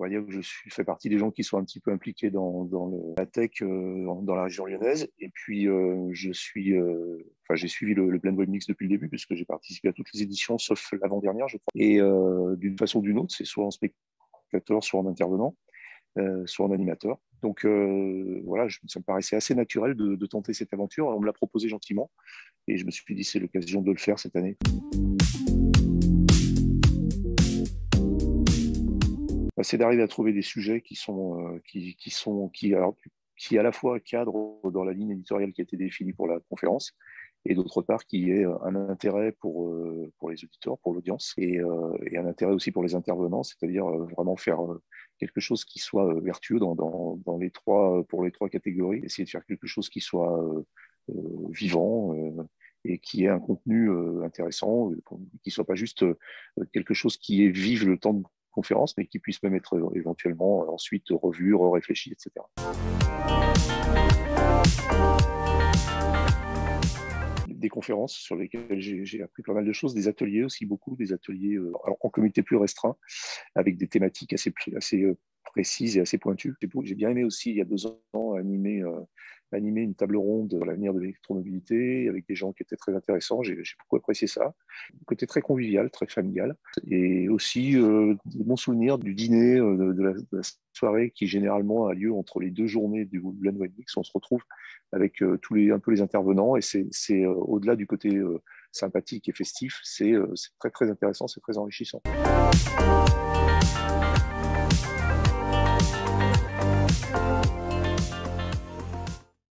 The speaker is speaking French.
va dire que fais partie des gens qui sont un petit peu impliqués dans la tech dans la région lyonnaise. Et puis, j'ai suivi le Blend Web Mix depuis le début, puisque j'ai participé à toutes les éditions, sauf l'avant-dernière, je crois. Et d'une façon ou d'une autre, c'est soit en spectateur, soit en intervenant, soit en animateur. Donc voilà, ça me paraissait assez naturel de tenter cette aventure. On me l'a proposé gentiment et je me suis dit c'est l'occasion de le faire cette année. C'est d'arriver à trouver des sujets qui à la fois cadrent dans la ligne éditoriale qui a été définie pour la conférence, et d'autre part qui est un intérêt pour les auditeurs, pour l'audience, et un intérêt aussi pour les intervenants, c'est-à-dire vraiment faire quelque chose qui soit vertueux pour les trois catégories, essayer de faire quelque chose qui soit vivant et qui ait un contenu intéressant, qui ne soit pas juste quelque chose qui est vive le temps de conférence, mais qui puisse même être éventuellement ensuite revu, réfléchi, etc. Des conférences sur lesquelles j'ai appris pas mal de choses, des ateliers aussi, beaucoup, des ateliers en comité plus restreint, avec des thématiques assez précises et assez pointues. J'ai bien aimé aussi, il y a 2 ans, animer une table ronde sur l'avenir de l'électromobilité avec des gens qui étaient très intéressants. J'ai beaucoup apprécié ça. Un côté très convivial, très familial. Et aussi des bons souvenirs du dîner, de la soirée qui généralement a lieu entre les 2 journées du Blend Web Mix. On se retrouve avec un peu les intervenants et c'est au-delà du côté sympathique et festif, c'est très très intéressant, c'est très enrichissant.